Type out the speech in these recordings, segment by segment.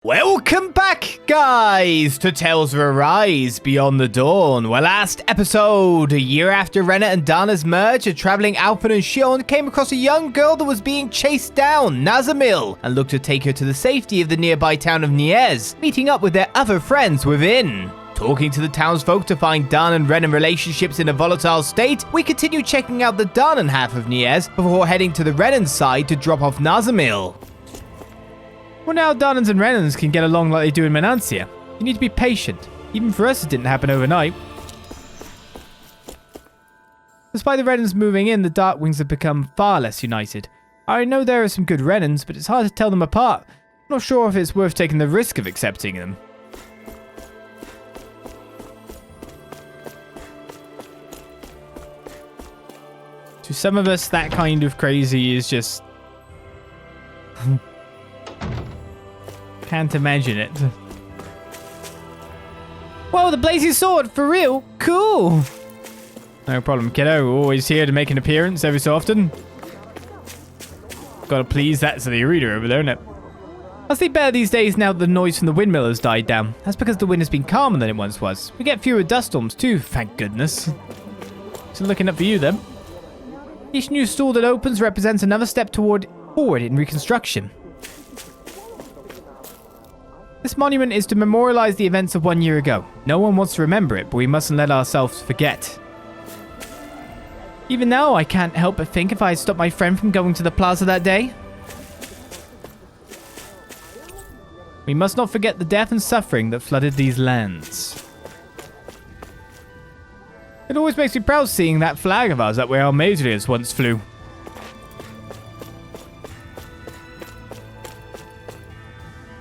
Welcome back, guys, to Tales of Arise Beyond the Dawn, where last episode, a year after Renan and Dahnan's merge, a traveling Alphen and Shionne came across a young girl that was being chased down, Nazamil, and looked to take her to the safety of the nearby town of Niez, meeting up with their other friends within. Talking to the townsfolk to find Dahnan and Renan relationships in a volatile state, we continue checking out the Dahnan half of Niez before heading to the Renan side to drop off Nazamil. Well, now Dahnans and Renans can get along like they do in Menancia. You need to be patient. Even for us, it didn't happen overnight. Despite the Renans moving in, the Darkwings have become far less united. I know there are some good Renans, but it's hard to tell them apart. I'm not sure if it's worth taking the risk of accepting them. To some of us, that kind of crazy is just... Can't imagine it. Whoa, the blazing sword, for real? Cool. No problem, kiddo. Always here to make an appearance every so often. Gotta please that to the reader over there, innit? I sleep better these days now that the noise from the windmill has died down. That's because the wind has been calmer than it once was. We get fewer dust storms too, thank goodness. So looking up for you then. Each new store that opens represents another step forward in reconstruction. This monument is to memorialize the events of 1 year ago. No one wants to remember it, but we mustn't let ourselves forget. Even now, I can't help but think if I had stopped my friend from going to the plaza that day. We must not forget the death and suffering that flooded these lands. It always makes me proud seeing that flag of ours up where our Mazeliers once flew.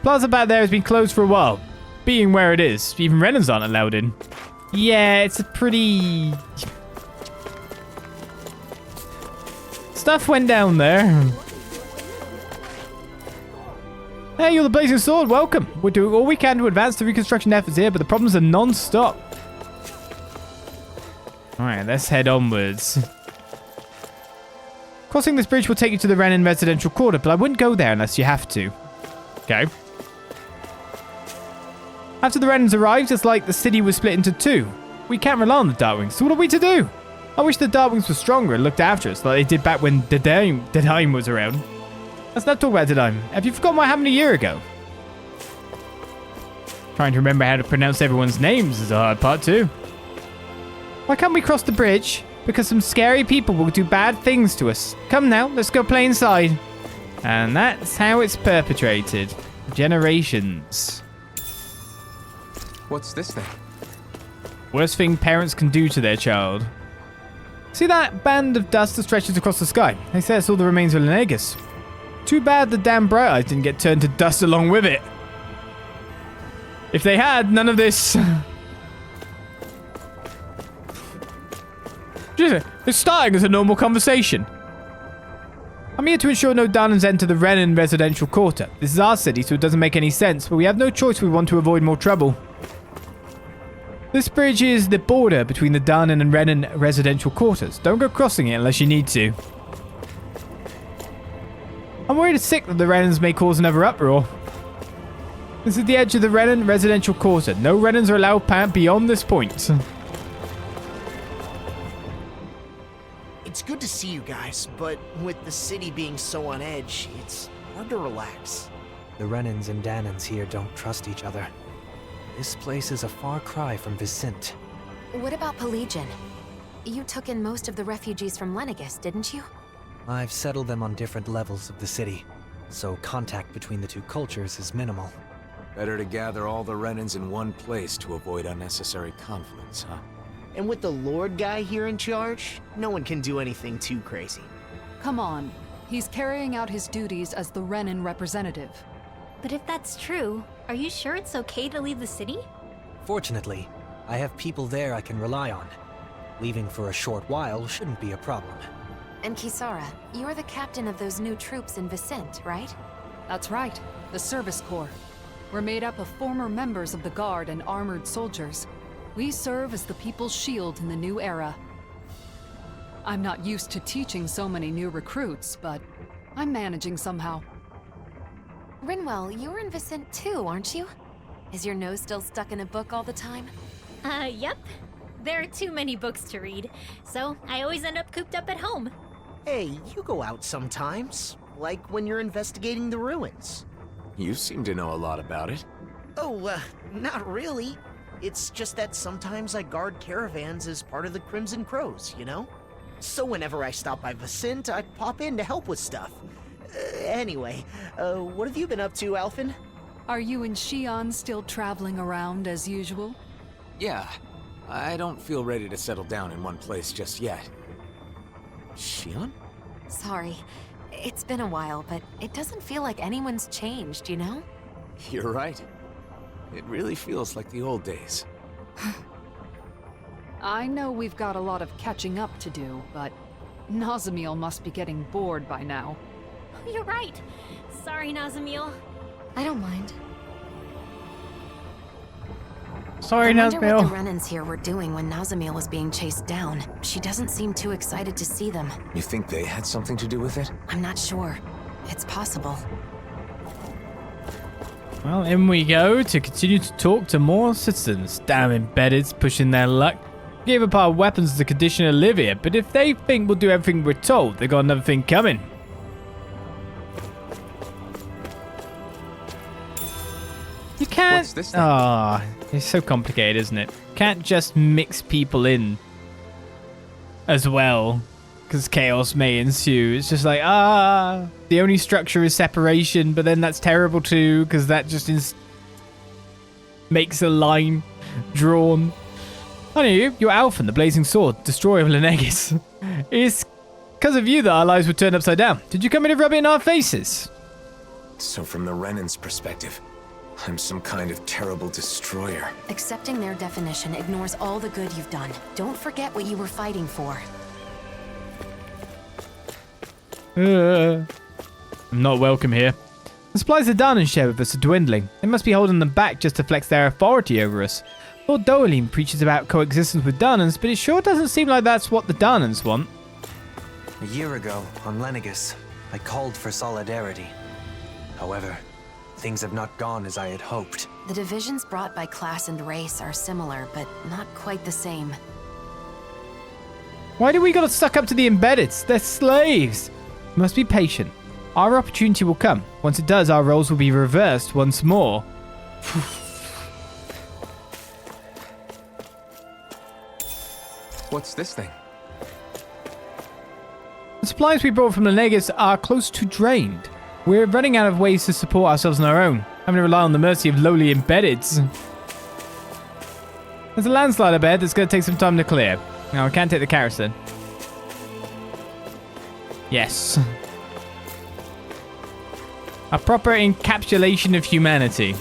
Plaza back there has been closed for a while. Being where it is, even Renans aren't allowed in. Yeah, it's a pretty... Stuff went down there. Hey, you're the Blazing Sword, welcome. We're doing all we can to advance the reconstruction efforts here, but the problems are non-stop. Alright, let's head onwards. Crossing this bridge will take you to the Renan residential quarter, but I wouldn't go there unless you have to. Okay. After the Renans arrived, it's like the city was split into two. We can't rely on the Darkwings, so what are we to do? I wish the Darkwings were stronger and looked after us like they did back when Dahnan was around. Let's not talk about Dahnan. Have you forgotten what happened a year ago? Trying to remember how to pronounce everyone's names is a hard part too. Why can't we cross the bridge? Because some scary people will do bad things to us. Come now, let's go play inside. And that's how it's perpetrated. Generations. What's this thing? Worst thing parents can do to their child. See that band of dust that stretches across the sky? They say it's all the remains of Lenegus. Too bad the damn Bright Eyes didn't get turned to dust along with it. If they had, none of this... It's starting as a normal conversation. I'm here to ensure no Dahnans enter the Renan residential quarter. This is our city, so it doesn't make any sense, but we have no choice if we want to avoid more trouble. This bridge is the border between the Dahnan and Renan residential quarters. Don't go crossing it unless you need to. I'm worried it's sick that the Renans may cause another uproar. This is the edge of the Renan residential quarter. No Renans are allowed beyond this point. It's good to see you guys, but with the city being so on edge, it's hard to relax. The Renans and Dahnans here don't trust each other. This place is a far cry from Visent. What about Pelagian? You took in most of the refugees from Lenegus, didn't you? I've settled them on different levels of the city, so contact between the two cultures is minimal. Better to gather all the Renans in one place to avoid unnecessary conflicts, huh? And with the Lord guy here in charge, no one can do anything too crazy. Come on. He's carrying out his duties as the Renan representative. But if that's true, are you sure it's okay to leave the city? Fortunately, I have people there I can rely on. Leaving for a short while shouldn't be a problem. And Kisara, you're the captain of those new troops in Visent, right? That's right, the Service Corps. We're made up of former members of the Guard and armored soldiers. We serve as the people's shield in the new era. I'm not used to teaching so many new recruits, but I'm managing somehow. Rinwell, you're in Visent too, aren't you? Is your nose still stuck in a book all the time? Yep. There are too many books to read, so I always end up cooped up at home. Hey, you go out sometimes. Like when you're investigating the ruins. You seem to know a lot about it. Oh, not really. It's just that sometimes I guard caravans as part of the Crimson Crows, you know? So whenever I stop by Visent, I pop in to help with stuff. Anyway, what have you been up to, Alphen? Are you and Shionne still traveling around as usual? Yeah, I don't feel ready to settle down in one place just yet. Shionne? Sorry. It's been a while, but it doesn't feel like anyone's changed, you know? You're right. It really feels like the old days. I know we've got a lot of catching up to do, but Nazamil must be getting bored by now. Oh, you're right. Sorry, Nazamil. I don't mind. Sorry, I wonder what the Nazamil. Renans here were doing when Nazamil was being chased down. She doesn't seem too excited to see them. You think they had something to do with it? I'm not sure. It's possible. Well, in we go to continue to talk to more citizens. Damn embeddeds pushing their luck. Gave up our weapons to condition Olivia, but if they think we'll do everything we're told, they got another thing coming. You can't. What's this thing? Ah, it's so complicated, isn't it? Can't just mix people in as well, because chaos may ensue. It's just like, the only structure is separation, but then that's terrible too, because that just makes a line drawn. I knew you're Alphen, the blazing sword, destroyer of Lenegis. It's because of you that our lives were turned upside down. Did you come in to rub it in our faces? So from the Renan's perspective, I'm some kind of terrible destroyer. Accepting their definition ignores all the good you've done. Don't forget what you were fighting for. I'm not welcome here. The supplies the Dahnan share with us are dwindling. They must be holding them back just to flex their authority over us. Lord Doeline preaches about coexistence with Dahnans, but it sure doesn't seem like that's what the Dahnans want. A year ago, on Lenegis, I called for solidarity. However, things have not gone as I had hoped. The divisions brought by class and race are similar, but not quite the same. Why do we gotta suck up to the embeddeds? They're slaves. We must be patient. Our opportunity will come. Once it does, our roles will be reversed once more. What's this thing? The supplies we brought from the Negus are close to drained. We're running out of ways to support ourselves on our own, having to rely on the mercy of lowly embeddeds. There's a landslide ahead that's going to take some time to clear. Now, I can't take the carrots then. Yes. A proper encapsulation of humanity.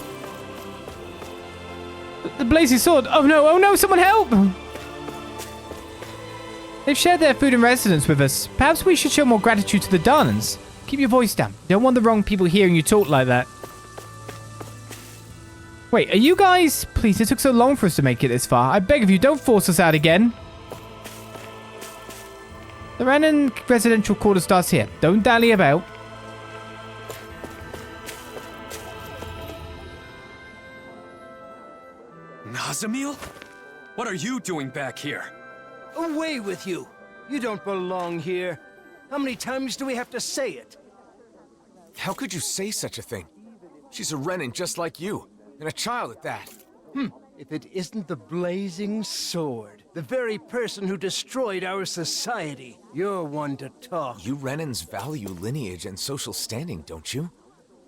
The blazing sword. Oh no, someone help! They've shared their food and residence with us. Perhaps we should show more gratitude to the Dahnans. Keep your voice down. You don't want the wrong people hearing you talk like that. Wait, are you guys... Please, it took so long for us to make it this far. I beg of you, don't force us out again. The Renan residential quarter starts here. Don't dally about. Nazamil? What are you doing back here? Away with you! You don't belong here. How many times do we have to say it? How could you say such a thing? She's a Renan just like you, and a child at that. If it isn't the blazing sword, the very person who destroyed our society, you're one to talk. You Renans value lineage and social standing, don't you?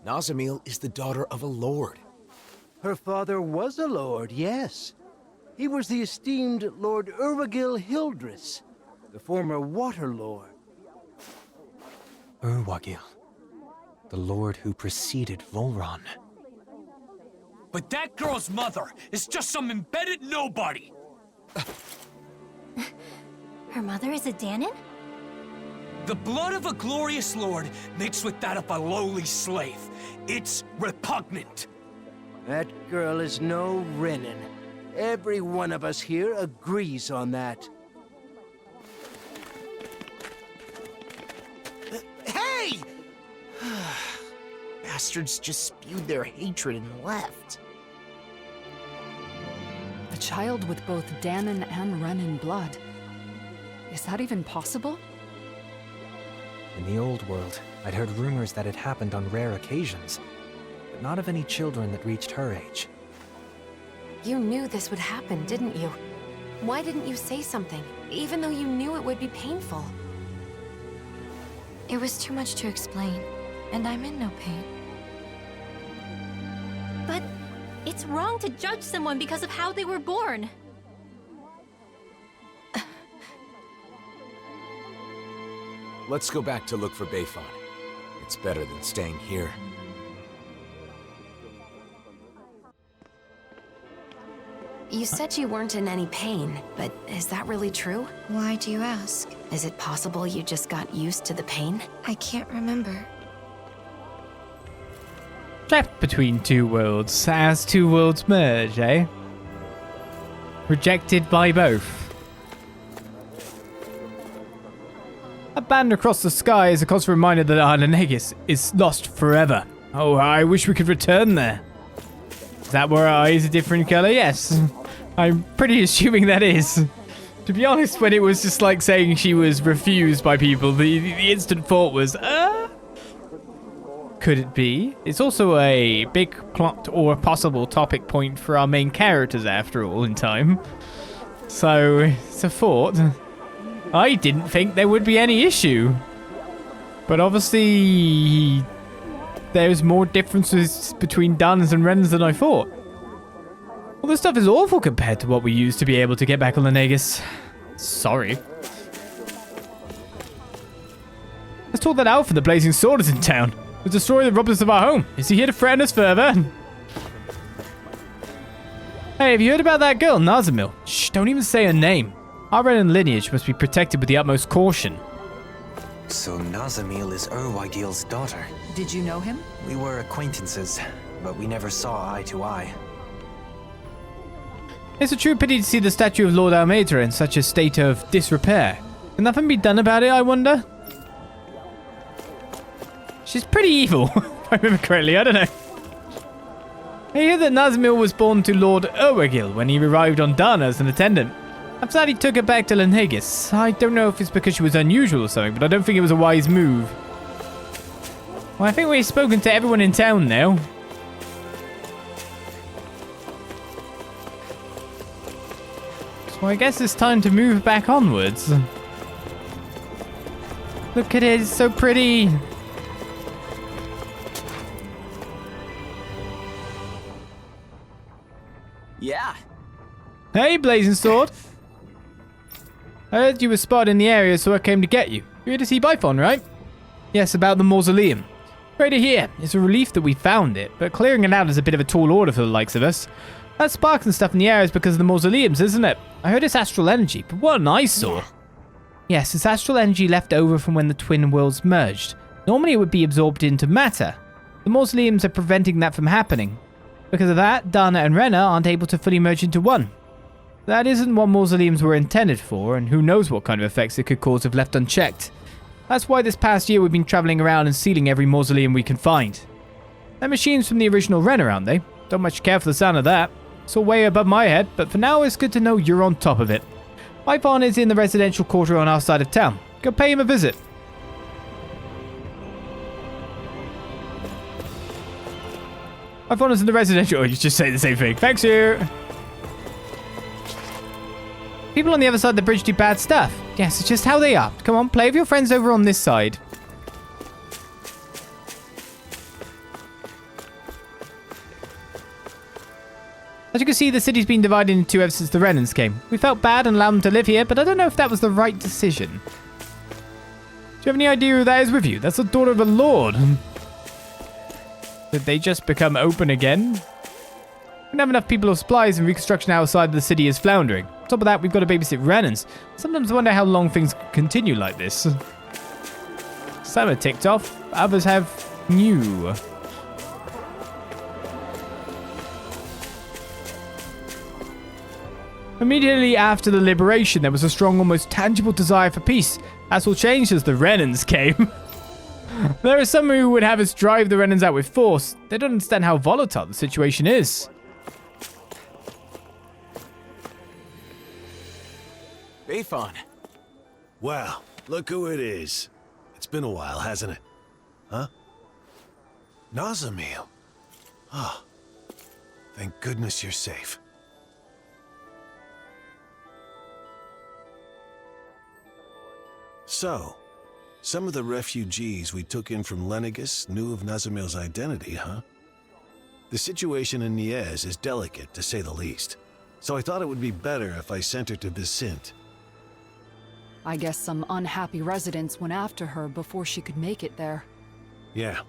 Nazamil is the daughter of a lord. Her father was a lord, yes. He was the esteemed Lord Urwagil Hildress, the former Water Lord. Urwagil, the lord who preceded Volron. But that girl's mother is just some embedded nobody! Her mother is a Dahnan? The blood of a glorious lord mixed with that of a lowly slave. It's repugnant. That girl is no Renan. Every one of us here agrees on that. Hey! bastards just spewed their hatred and left. A child with both Dahnan and Renan blood. Is that even possible? In the old world, I'd heard rumors that it happened on rare occasions, but not of any children that reached her age. You knew this would happen, didn't you? Why didn't you say something, even though you knew it would be painful? It was too much to explain, and I'm in no pain. But it's wrong to judge someone because of how they were born. Let's go back to look for Bayfon. It's better than staying here. You said you weren't in any pain, but is that really true? Why do you ask? Is it possible you just got used to the pain? I can't remember. Trapped between two worlds, as two worlds merge, eh? Rejected by both. A band across the sky is a constant reminder that Niez is lost forever. Oh, I wish we could return there. Is that where our eyes are different color? Yes. I'm pretty assuming that is. To be honest, when it was just like saying she was refused by people, the instant thought was, could it be? It's also a big plot or a possible topic point for our main characters after all in time. So, it's a thought. I didn't think there would be any issue. But obviously, there's more differences between Dahnans and Renans than I thought. Well, this stuff is awful compared to what we used to be able to get back on the Niez. Sorry. Let's talk that Alphen, the Blazing Sword, is in town. The destroyer that robbed us of our home. Is he here to threaten us further? Hey, have you heard about that girl, Nazamil? Shh, don't even say her name. Our Renan lineage must be protected with the utmost caution. So Nazamil is Urwagil's daughter. Did you know him? We were acquaintances, but we never saw eye to eye. It's a true pity to see the statue of Lord Almeida in such a state of disrepair. Can nothing be done about it, I wonder? She's pretty evil, if I remember correctly, I don't know. I hear that Nazamil was born to Lord Urwagil when he arrived on Dahnan as an attendant. After that, he took her back to Niez. I don't know if it's because she was unusual or something, but I don't think it was a wise move. Well, I think we've spoken to everyone in town now. So I guess it's time to move back onwards. Look at it, it's so pretty. Yeah. Hey, Blazing Sword. I heard you were spotted in the area, so I came to get you. You're here to see Bayfon, right? Yes, about the mausoleum. Right here. It's a relief that we found it, but clearing it out is a bit of a tall order for the likes of us. That sparks and stuff in the air is because of the mausoleums, isn't it? I heard it's astral energy, but what an eyesore. Yeah. Yes, it's astral energy left over from when the twin worlds merged. Normally it would be absorbed into matter. The mausoleums are preventing that from happening. Because of that, Dahnan and Renan aren't able to fully merge into one. That isn't what mausoleums were intended for, and who knows what kind of effects it could cause if left unchecked. That's why this past year we've been traveling around and sealing every mausoleum we can find. They're machines from the original Renan, aren't they? Don't much care for the sound of that. It's all way above my head, but for now it's good to know you're on top of it. Bayfon is in the residential quarter on our side of town. Go pay him a visit. Bayfon is in the residential... Oh, you just say the same thing. Thanks, you. People on the other side of the bridge do bad stuff. Yes, it's just how they are. Come on, play with your friends over on this side. As you can see, the city's been divided into two ever since the Renans came. We felt bad and allowed them to live here, but I don't know if that was the right decision. Do you have any idea who that is with you? That's the daughter of a lord. Did they just become open again? We don't have enough people or supplies, and reconstruction outside of the city is floundering. On top of that, we've got to babysit Renans. Sometimes I wonder how long things continue like this. Some are ticked off, others have new. Immediately after the liberation, there was a strong, almost tangible desire for peace. That's all changed as the Renans came. There are some who would have us drive the Renans out with force. They don't understand how volatile the situation is. Bayfon. Wow, look who it is. It's been a while, hasn't it? Huh? Nazamil. Ah, thank goodness you're safe. So, some of the refugees we took in from Lenegis knew of Nazamil's identity, huh? The situation in Niez is delicate, to say the least. So I thought it would be better if I sent her to Visent. I guess some unhappy residents went after her before she could make it there. Yeah,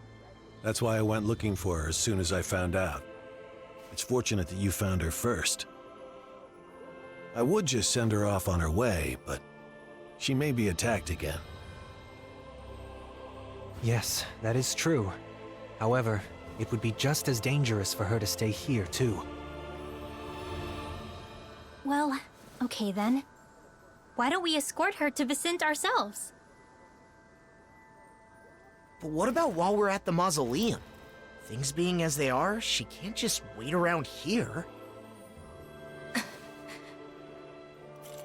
that's why I went looking for her as soon as I found out. It's fortunate that you found her first. I would just send her off on her way, but she may be attacked again. Yes, that is true. However, it would be just as dangerous for her to stay here, too. Well, okay then. Why don't we escort her to Visent ourselves? But what about while we're at the mausoleum? Things being as they are, she can't just wait around here.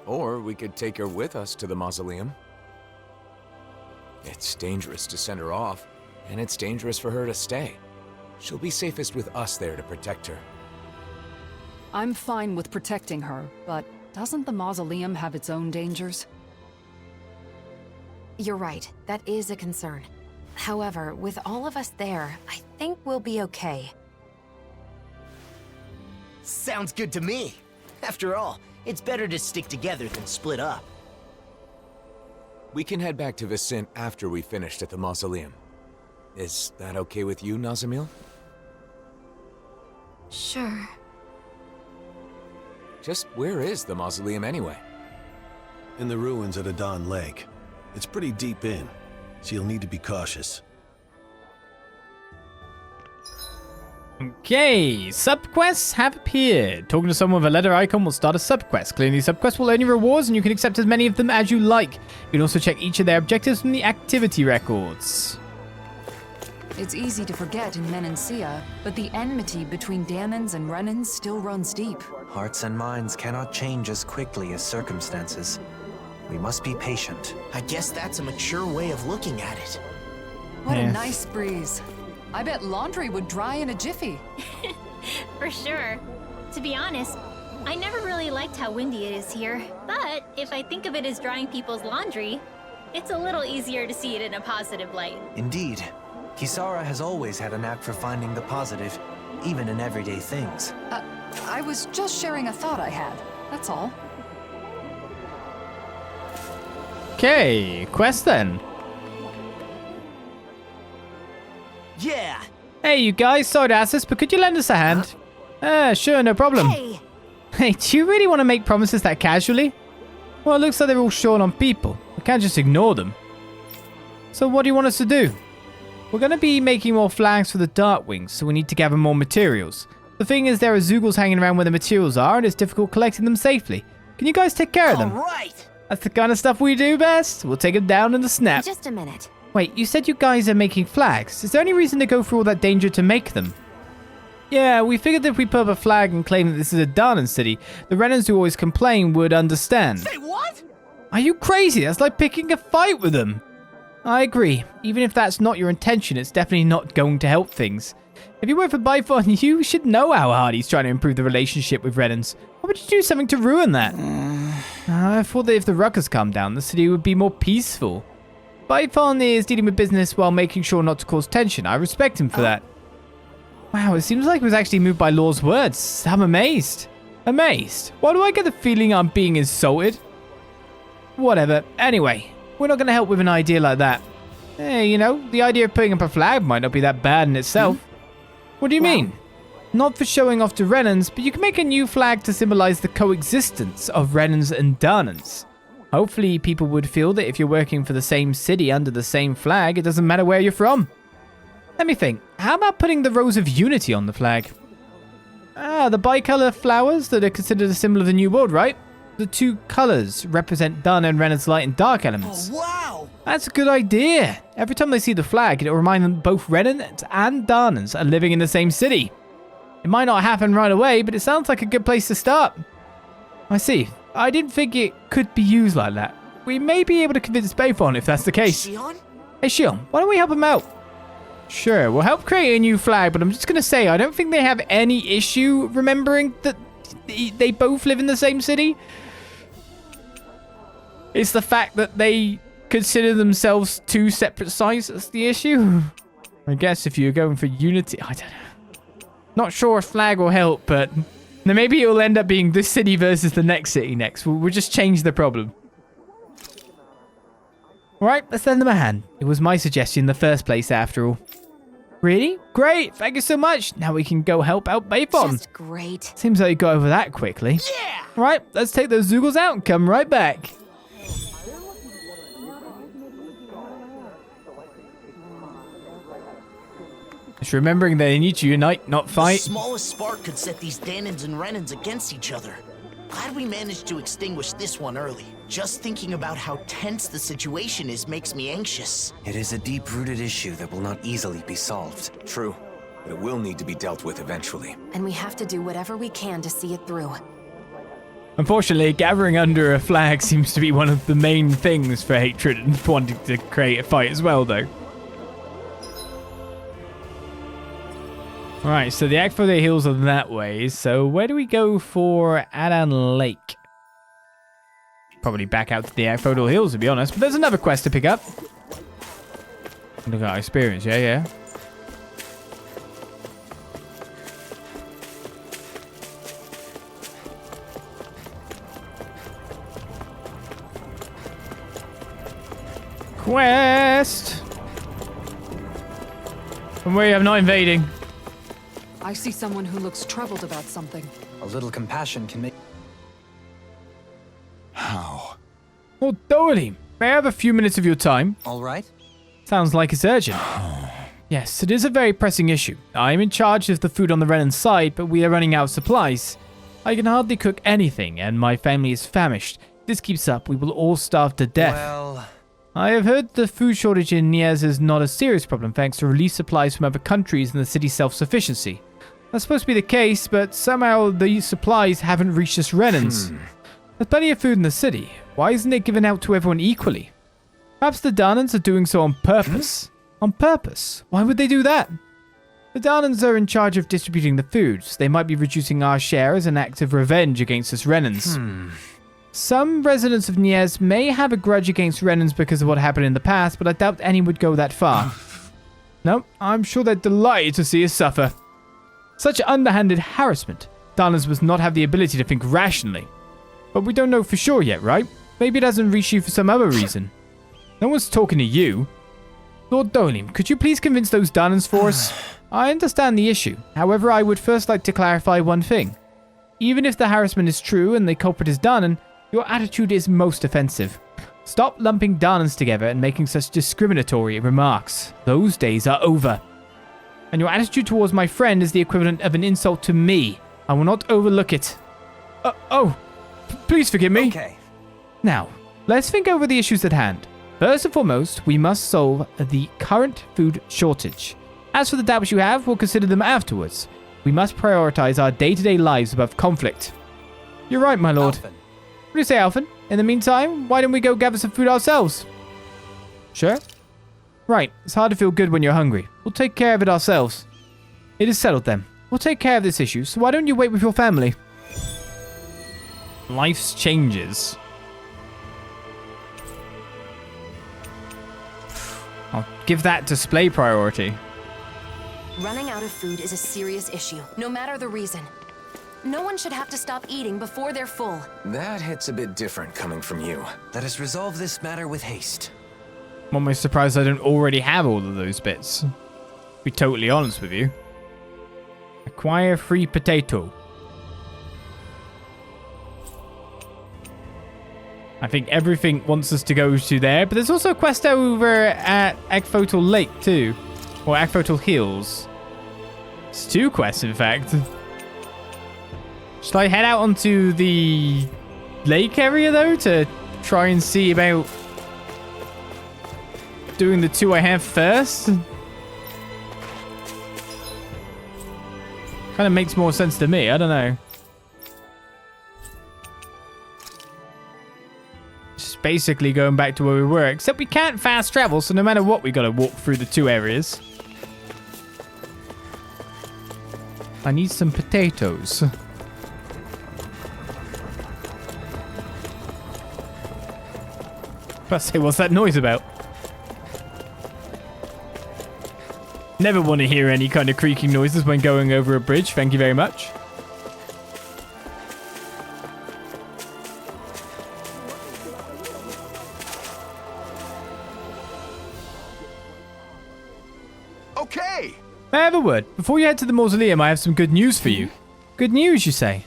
Or we could take her with us to the mausoleum. It's dangerous to send her off, and it's dangerous for her to stay. She'll be safest with us there to protect her. I'm fine with protecting her, but doesn't the mausoleum have its own dangers? You're right, that is a concern. However, with all of us there, I think we'll be okay. Sounds good to me. After all, it's better to stick together than split up. We can head back to Visent after we finished at the mausoleum. Is that okay with you, Nazamil? Sure. Just where is the mausoleum anyway? In the ruins at Adon Lake. It's pretty deep in, so you'll need to be cautious. Okay, subquests have appeared. Talking to someone with a letter icon will start a subquest. Clearing these subquests will earn you rewards, and you can accept as many of them as you like. You can also check each of their objectives from the activity records. It's easy to forget in Menancia, but the enmity between Dahnans and Renans still runs deep. Hearts and minds cannot change as quickly as circumstances. We must be patient. I guess that's a mature way of looking at it. What Yeah. a nice breeze. I bet laundry would dry in a jiffy. For sure. To be honest, I never really liked how windy it is here. But if I think of it as drying people's laundry, it's a little easier to see it in a positive light. Indeed. Kisara has always had a knack for finding the positive, even in everyday things. I was just sharing a thought I had, that's all. Okay, quest then. Yeah! Hey, you guys, sorry to ask this, but could you lend us a hand? Sure, no problem. Hey! Hey, do you really want to make promises that casually? Well, it looks like they're all short on people. We can't just ignore them. So what do you want us to do? We're going to be making more flags for the Darkwings, so we need to gather more materials. The thing is, there are Zoogles hanging around where the materials are, and it's difficult collecting them safely. Can you guys take care of them? Alright! That's the kind of stuff we do best. We'll take them down in the snap. Just a minute. Wait, you said you guys are making flags. Is there any reason to go through all that danger to make them? Yeah, we figured that if we put up a flag and claim that this is a Dahnan city, the Renans who always complain would understand. Say what? Are you crazy? That's like picking a fight with them. I agree. Even if that's not your intention, it's definitely not going to help things. If you work for Byphone, you should know how hard he's trying to improve the relationship with Renans. Why would you do something to ruin that? I thought that if the ruckus calmed down, the city would be more peaceful. Byphone is dealing with business while making sure not to cause tension. I respect him for that. Wow, it seems like he was actually moved by Law's words. I'm amazed. Amazed? Why do I get the feeling I'm being insulted? Whatever. Anyway, we're not going to help with an idea like that. Hey, you know, the idea of putting up a flag might not be that bad in itself. What do you mean? Not for showing off to Renans, but you can make a new flag to symbolize the coexistence of Renans and Dahnans. Hopefully, people would feel that if you're working for the same city under the same flag, it doesn't matter where you're from. Let me think. How about putting the Rose of Unity on the flag? The bicolor flowers that are considered a symbol of the New World, right? The two colors represent Dahnan and Renan's light and dark elements. Oh, wow! That's a good idea. Every time they see the flag, it'll remind them both Renan and Dahnans are living in the same city. It might not happen right away, but it sounds like a good place to start. I see. I didn't think it could be used like that. We may be able to convince Bayfon if that's the case. Shionne? Hey, Shionne, why don't we help him out? Sure, we'll help create a new flag, but I'm just going to say, I don't think they have any issue remembering that they both live in the same city. It's the fact that they consider themselves two separate sites that's the issue. I guess if you're going for unity, I don't know. Not sure a flag will help, but then maybe it will end up being this city versus the next city next. We'll just change the problem. Alright, let's lend them a hand. It was my suggestion in the first place after all. Really? Great, thank you so much. Now we can go help out Bayfon. Just great. Seems like you got over that quickly. Yeah! Alright, let's take those Zoogles out and come right back. Just remembering that they need to unite, not fight. The smallest spark could set these Dahnans and Renans against each other. Glad we managed to extinguish this one early. Just thinking about how tense the situation is makes me anxious. It is a deep-rooted issue that will not easily be solved. True, but it will need to be dealt with eventually. And we have to do whatever we can to see it through. Unfortunately, gathering under a flag seems to be one of the main things for hatred and wanting to create a fight as well, though. Alright, so the Aqfotle Hills are that way. So where do we go for Adan Lake? Probably back out to the Aqfotle Hills, to be honest. But there's another quest to pick up. Look at our experience, yeah. Quest! From where I'm not invading. I see someone who looks troubled about something. A little compassion can make... How? Oh, Doherty, may I have a few minutes of your time? All right. Sounds like it's urgent. Yes, it is a very pressing issue. I am in charge of the food on the Renan side, but we are running out of supplies. I can hardly cook anything, and my family is famished. If this keeps up, we will all starve to death. Well... I have heard the food shortage in Niez is not a serious problem thanks to released supplies from other countries and the city's self-sufficiency. That's supposed to be the case, but somehow these supplies haven't reached us Renans. There's plenty of food in the city. Why isn't it given out to everyone equally? Perhaps the Dahnans are doing so on purpose. On purpose? Why would they do that? The Dahnans are in charge of distributing the foods. They might be reducing our share as an act of revenge against us Renans. Some residents of Niez may have a grudge against Renans because of what happened in the past, but I doubt any would go that far. No, I'm sure they're delighted to see us suffer. Such underhanded harassment. Dahnans must not have the ability to think rationally. But we don't know for sure yet, right? Maybe it hasn't reached you for some other reason. No one's talking to you. Lord Dolim, could you please convince those Dahnans for us? I understand the issue. However, I would first like to clarify one thing. Even if the harassment is true and the culprit is Dahnan, your attitude is most offensive. Stop lumping Dahnans together and making such discriminatory remarks. Those days are over. And your attitude towards my friend is the equivalent of an insult to me. I will not overlook it. Please forgive me. Okay. Now, let's think over the issues at hand. First and foremost, we must solve the current food shortage. As for the doubts you have, we'll consider them afterwards. We must prioritize our day-to-day lives above conflict. You're right, my lord. Alphen. What do you say, Alphen? In the meantime, why don't we go gather some food ourselves? Sure. Right, it's hard to feel good when you're hungry. We'll take care of it ourselves. It is settled then. We'll take care of this issue, so why don't you wait with your family? Life's changes. I'll give that display priority. Running out of food is a serious issue, no matter the reason. No one should have to stop eating before they're full. That hits a bit different coming from you. Let us resolve this matter with haste. I'm almost surprised I don't already have all of those bits. To be totally honest with you. Acquire free potato. I think everything wants us to go to there, but there's also a quest over at Aqfotle Lake too. Or Aqfotle Hills. It's two quests, in fact. Should I head out onto the lake area, though, to try and see about doing the 2 I have first. Kind of makes more sense to me. I don't know. Just basically going back to where we were, except we can't fast travel, so no matter what, we got to walk through the 2 areas. I need some potatoes. I say, what's that noise about? Never want to hear any kind of creaking noises when going over a bridge. Thank you very much. Okay. I have a word. Before you head to the mausoleum, I have some good news for you. Good news, you say?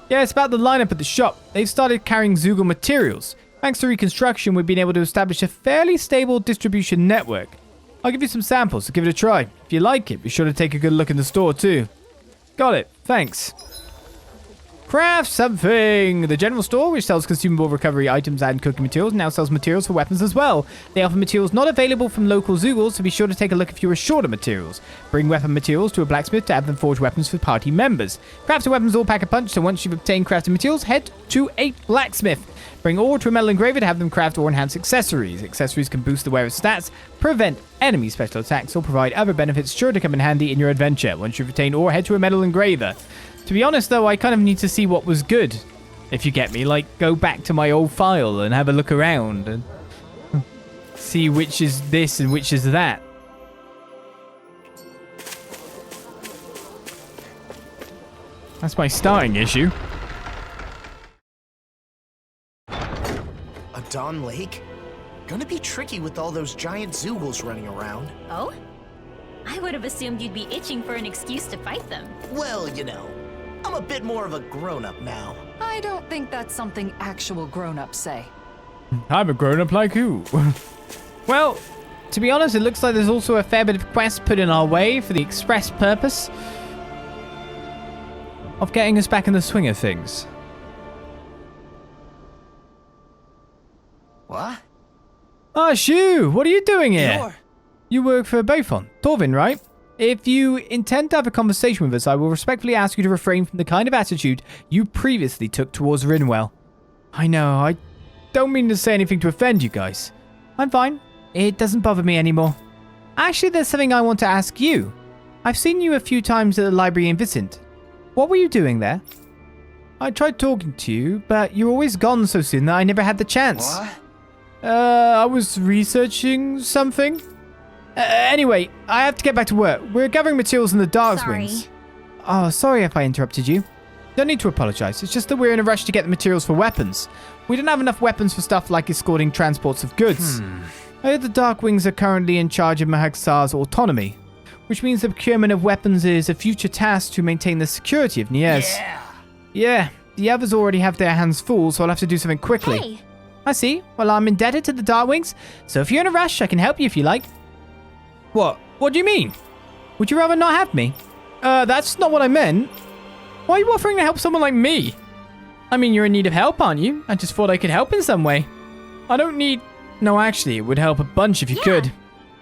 Yeah, it's about the lineup at the shop. They've started carrying Zeugal materials. Thanks to reconstruction, we've been able to establish a fairly stable distribution network. I'll give you some samples, so give it a try. If you like it, be sure to take a good look in the store too. Got it. Thanks. Craft something! The general store, which sells consumable recovery items and cooking materials, now sells materials for weapons as well. They offer materials not available from local Zeugals, so be sure to take a look if you are short of materials. Bring weapon materials to a blacksmith to have them forge weapons for party members. Crafted weapons all pack a punch, so once you've obtained crafted materials, head to a blacksmith. Bring ore to a metal engraver to have them craft or enhance accessories. Accessories can boost the wearer's stats, prevent enemy special attacks, or provide other benefits sure to come in handy in your adventure. Once you've obtained ore, head to a metal engraver. To be honest, though, I kind of need to see what was good, if you get me. Like, go back to my old file and have a look around and see which is this and which is that. That's my starting issue. A Dawn Lake? Gonna be tricky with all those giant Zeugals running around. Oh? I would have assumed you'd be itching for an excuse to fight them. Well, you know, I'm a bit more of a grown-up now. I don't think that's something actual grown-ups say. I'm a grown-up like you. Well, to be honest, it looks like there's also a fair bit of quests put in our way for the express purpose of getting us back in the swing of things. What? Ah, Shu, what are you doing here? You work for Bayfon, Torvin, right? If you intend to have a conversation with us, I will respectfully ask you to refrain from the kind of attitude you previously took towards Rinwell. I know, I don't mean to say anything to offend you guys. I'm fine. It doesn't bother me anymore. Actually, there's something I want to ask you. I've seen you a few times at the library in Visent. What were you doing there? I tried talking to you, but you're always gone so soon that I never had the chance. What? I was researching something. Anyway, I have to get back to work. We're gathering materials in the Darkswings. Oh, sorry if I interrupted you. Don't need to apologize. It's just that we're in a rush to get the materials for weapons. We don't have enough weapons for stuff like escorting transports of goods. I heard the Darkwings are currently in charge of Mahagsar's autonomy, which means the procurement of weapons is a future task to maintain the security of Niez. Yeah, the others already have their hands full, so I'll have to do something quickly. Hey. I see. Well, I'm indebted to the Darkwings, so if you're in a rush, I can help you if you like. What? What do you mean? Would you rather not have me? That's not what I meant. Why are you offering to help someone like me? I mean, you're in need of help, aren't you? I just thought I could help in some way. I don't need... No, actually, it would help a bunch if you could.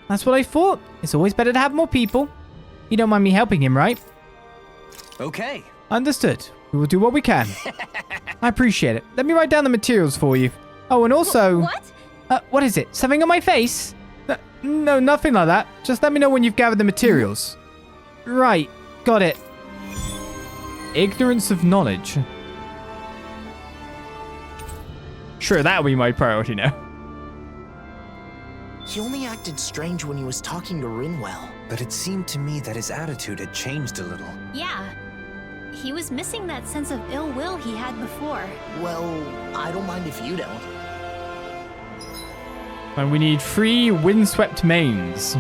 That's what I thought. It's always better to have more people. You don't mind me helping him, right? Okay. Understood. We will do what we can. I appreciate it. Let me write down the materials for you. Oh, and also... What? What is it? Something on my face? No, nothing like that. Just let me know when you've gathered the materials. Right. Got it. Ignorance of knowledge. Sure, that'll be my priority now. He only acted strange when he was talking to Rinwell. But it seemed to me that his attitude had changed a little. Yeah. He was missing that sense of ill will he had before. Well, I don't mind if you don't. And we need 3 windswept mains.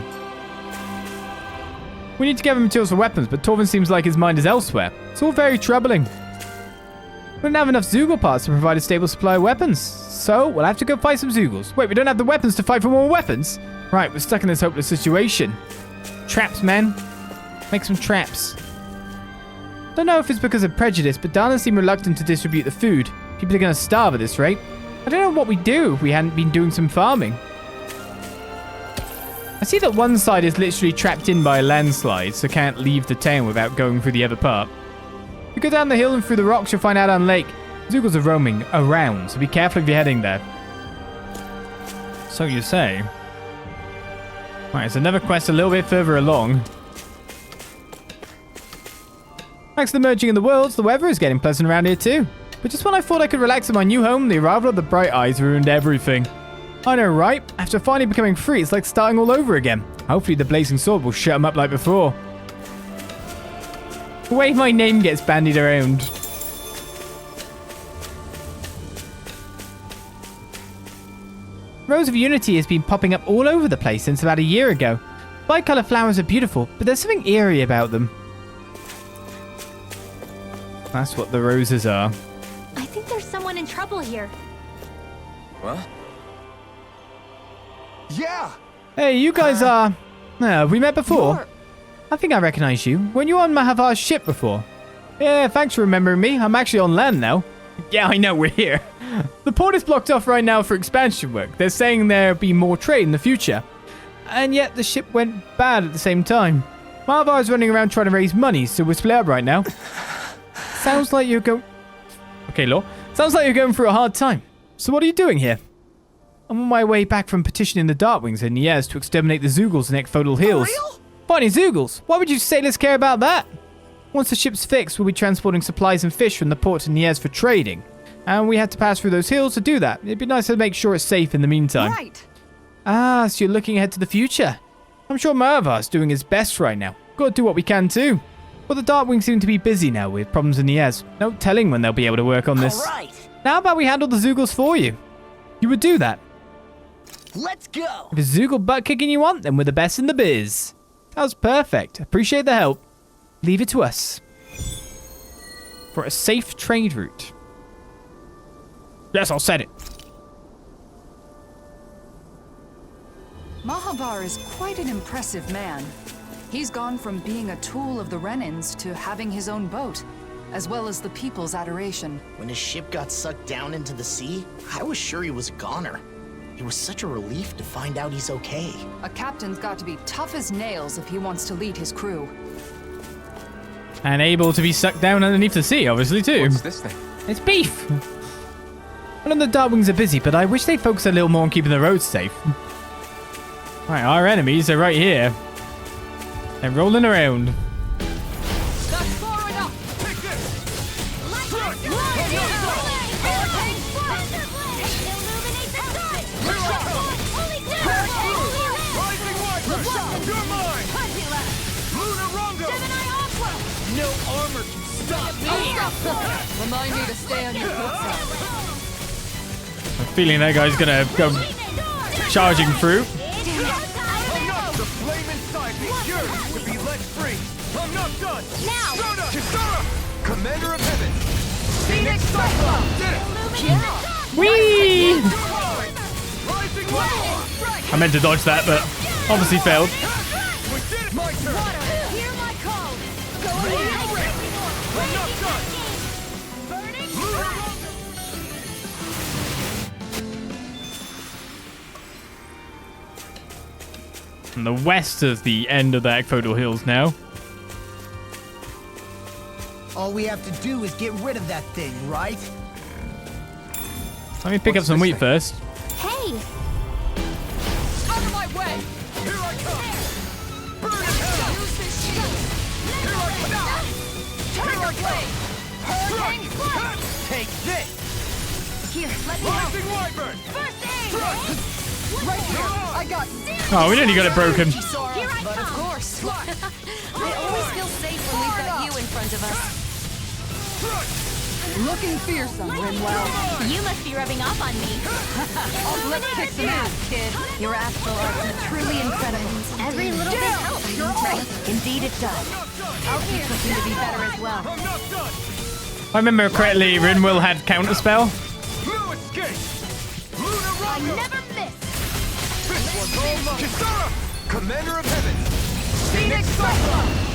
We need to gather materials for weapons, but Torvin seems like his mind is elsewhere. It's all very troubling. We don't have enough Zeugal parts to provide a stable supply of weapons, so we'll have to go fight some Zeugals. Wait, we don't have the weapons to fight for more weapons? Right, we're stuck in this hopeless situation. Traps, man. Make some traps. Don't know if it's because of prejudice, but Dahnan seem reluctant to distribute the food. People are going to starve at this rate. I don't know what we'd do if we hadn't been doing some farming. I see that one side is literally trapped in by a landslide, so can't leave the town without going through the other part. If you go down the hill and through the rocks, you'll find out on lake. Zoogles are roaming around, so be careful if you're heading there. So you say. Right, it's another quest a little bit further along. Thanks to the merging of the worlds, the weather is getting pleasant around here too. But just when I thought I could relax in my new home, the arrival of the Bright Eyes ruined everything. I know, right? After finally becoming free, it's like starting all over again. Hopefully the Blazing Sword will shut them up like before. The way my name gets bandied around. Rose of Unity has been popping up all over the place since about a year ago. Bicolor flowers are beautiful, but there's something eerie about them. That's what the roses are. I think there's someone in trouble here. What? Yeah! Hey, you guys are... have we met before? I think I recognize you. Weren't you on Mahavar's ship before? Yeah, thanks for remembering me. I'm actually on land now. Yeah, I know, we're here. The port is blocked off right now for expansion work. They're saying there'll be more trade in the future. And yet the ship went bad at the same time. Mahavar is running around trying to raise money, so we're split up right now. Sounds like you're going... Okay, Law. Sounds like you're going through a hard time. So what are you doing here? I'm on my way back from petitioning the Darkwings in Niez to exterminate the Zoogles in Aqfotle Hills. Fighting Zoogles? Why would you sailors care about that? Once the ship's fixed, we'll be transporting supplies and fish from the port to Niez for trading. And we had to pass through those hills to do that. It'd be nice to make sure it's safe in the meantime. Right. Ah, so you're looking ahead to the future. I'm sure Mahavar's doing his best right now. Gotta do what we can too. But the Darkwings seem to be busy now with problems in Niez. No telling when they'll be able to work on this. Alright, Now how about we handle the Zoogles for you? You would do that. let's go! If it's Zoogle butt kicking you want, then we're the best in the biz. That was perfect. Appreciate the help. Leave it to us. For a safe trade route. Yes, I'll set it. Mahavar is quite an impressive man. He's gone from being a tool of the Renans to having his own boat, as well as the people's adoration. When his ship got sucked down into the sea, I was sure he was a goner. It was such a relief to find out he's okay. A captain's got to be tough as nails if he wants to lead his crew. And able to be sucked down underneath the sea, obviously, too. What's this thing? It's beef. Well, and the Darkwings are busy, but I wish they'd focus a little more on keeping the roads safe. Right, our enemies are right here. They're rolling around. That's far enough! Take No armor can stop me! Remind me to stay on your good side. I'm feeling that guy's gonna go charging through. The flame inside me yearns to be let free! I'm not done! Now! Kisara! Commander of Heaven! Phoenix Cyclone! Did it! Yeah! Whee! Rising light! I meant to dodge that, but obviously failed. We did it! My turn! Hear my call! Go I'm not done! On the west of the end of the Aqfotle Hills now. All we have to do is get rid of that thing, right? Let me pick up some wheat first. Hey! Out of my way! Here I come! Burn in hell! Use this shield! Here I come! Turn your blade! Hurricane Blade! Take this! Here, let me help! Rising Wyvern! First aid! Right here! I got... Oh, we nearly got it broken. Here I But of come! course! I always feel safe when we've got you in front of us. Looking fearsome, Rimwell. You must be rubbing off on me. Oh, let's kick some ass, kid. Your astral arts are truly incredible. Every little bit helps. Right, indeed it does. I'll keep looking to be better as well. I'm not done! If I remember correctly, Rinwell had counterspell. No escape! Lunar Rondo! Never miss! This one's all mine! Kisara! Commander of Heaven! Phoenix Cyclone!